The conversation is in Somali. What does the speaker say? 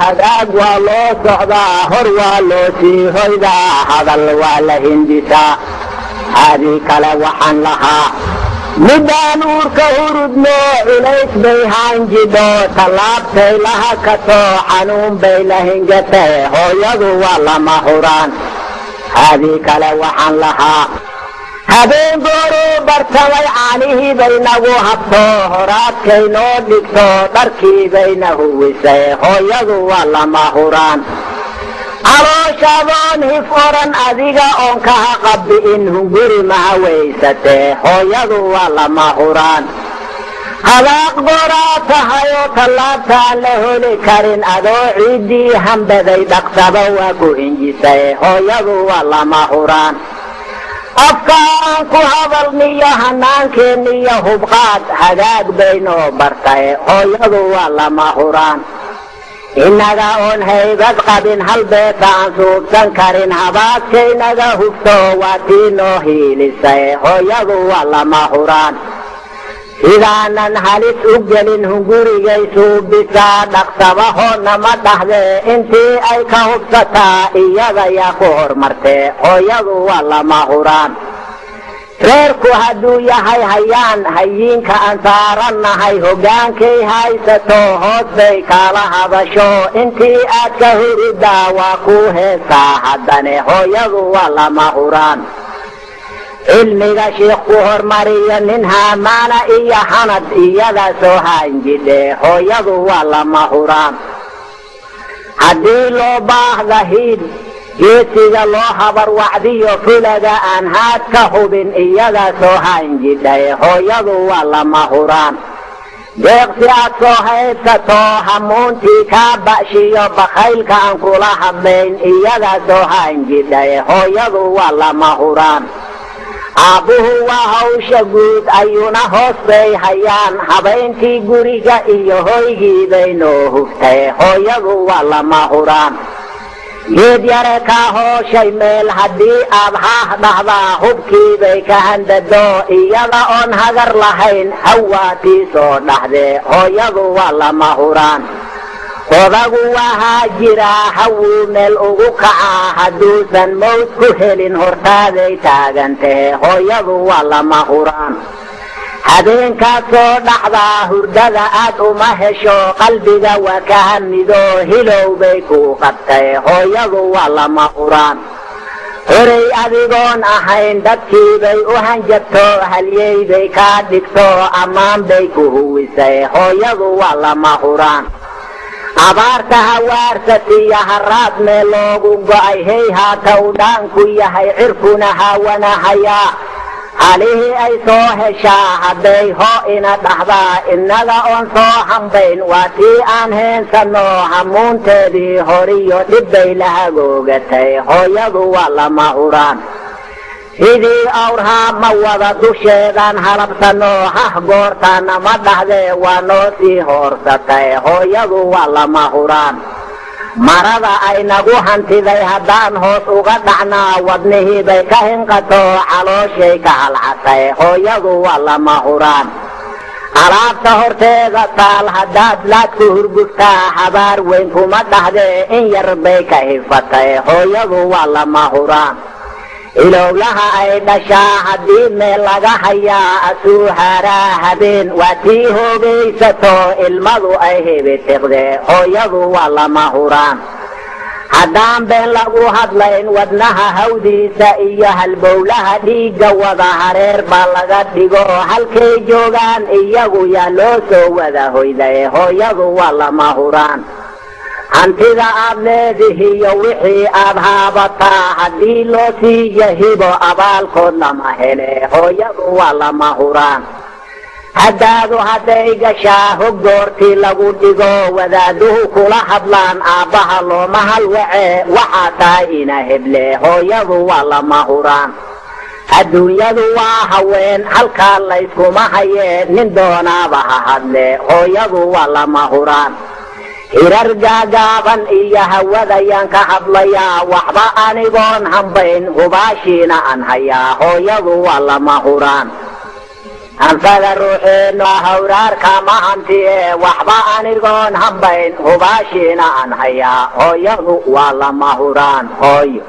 hagaag waa loo socdaa hor waa loo sii hoydaa hadal waa la hindisaa haadii kale waxaan lahaa midaan uurka hurudno culays bay haanjidho tallaabtay laha kasoo xanuun bay la hingatay hooyadu waa lama huraan haadii kale waxaan lahaa habeen gooruu bartamay caanihii bay nagu habto horaadkay noo dhigto dharkii bayna huwisay hooyadu waa lama huraan calooshaadoon hif oran adiga oon kaha qabbi'in hunguri mahawaysatee hooyadu waa lama huraan hadaaq goraa tahayoo tallaabtaan la holi karin adoo ciiddii hambaday dhaqsaba waa ku hinjisay hooyadu waa lama huraan afka aan ku hadalniyo hanaankeeniyo hubqaad hagaag baynoo bartay hooyadu waa lama huraan innaga oon haybad qabin hal beeta aan suubsan karin habaadkaynaga hubto waa tii noo hiilisay hooyadu waa lama huraan sidaanan halis u gelin hungurigay suubisaa dhaqsabahoo nama dhahdee intii ay ka hubsataa iyada yaa ku hormartee hooyadu waa lama huraan reerku hadduu yahay hayaan hayiinka aan saarannahay hoggaankay haysato hoos bay kaala hadasho intii aad ka huridaa waa kuu heesaa haddane hooyadu waa lama huraan cilmiga shiikh ku hormariyo nin haamaana iyo hanad iyada soo haanjidhe hooyadu waa lama huraan haddii loo baahda hiid geesiga loo habar wacdiyo fulaga aan haad ka hubin iyada soo haanjidhay hooyadu waa lama huraan deeqsi aad soo haybsato hamuuntii kaa ba'shiyo bakhaylka aan kula hadlayn iyada soo haanjidhay hooyadu waa lama huraan aabbuhu waa hawsha guud ayuuna hoos bay hayaan habayntii guriga iyo hoygii baynoo hugtay hooyadu waa lama huraan geed yare kaa hooshay meel haddii aad haah dhahdaa hubkii bay ka handado iyada oon hagar lahayn hawaatii soo dhahdee hooyadu waa lama huraan odagu waa haajiraa hawuu meel ugu kacaa hadduusan mawd ku helin hortaaday taagantahe hooyadu waa lama huraan habeenkaad soo dhacdaa hurdada aad uma hesho qalbiga waa ka hamido hilow bay kuu qabtay hooyadu waa lama huraan horay adigoon ahayn dadkii bay u hanjabto halyey bay kaa dhigto ammaan bay ku huwisay hooyadu waa lama huraan abaarta hawaarsatiyo haraad meel loogu go'ay hey haata u dhaanku yahay cirkuna hawanahayaa halihii ay soo heshaa hadday hoo ina dhahdaa innaga oon soo hambayn waa tii aan heensanno hamuunteedii horiyo dhibbay la hagoogatay hooyadu waa lama huraan sidii awrhaa ma wada dusheedaan halabsanno hah goortaana ma dhahdee waa noo sii hoorsatay hooyadu waa lama huraan marada ay nagu hantiday haddaan hoos uga dhacnaa wadnihii bay ka hinqato calooshay ka halcatay hooyadu waa lama huraan alaabta horteeda taal haddaad laadku hurguftaa habaar weyn kuma dhahdee in yar bay ka hifatay hooyadu waa lama huraan ilowlaha ay dhashaa haddii meel laga hayaa asuu haaraa habeen waa tii hoogaysato ilmadu ay hebitiqdee hooyadu waa lama huraan haddaan been lagu hadlayn wadnaha hawdiisa iyo halbowlaha dhiigga wada hareer baa laga dhigo halkay joogaan iyagu yaa loo soo wada hoyday hooyadu waa lama huraan hantida aad leedihiyo wixii aad haabataa haddii loo sii yahibo abaalkood lama hele hooyadu waa lama huraan haddaadu hadday gashaa hog goortii lagu dhigo wadaaduhu kula hadlaan aabbaha looma halwace waxaa tahay ina heble hooyadu waa lama huraan adduunyadu waa haween halkaa layskuma hayee nin doonaaba ha hadle hooyadu waa lama huraan hirar gaagaaban iyo hawadayaan ka hadlayaa waxba anigoon hambayn hubaashiina aan hayaa hooyadu waa lama huraan anfada ruuxeenu hawraarka mahantiye waxba anigoon hambayn hubaashiina aan hayaa hooyadu waa lama huraan hooyo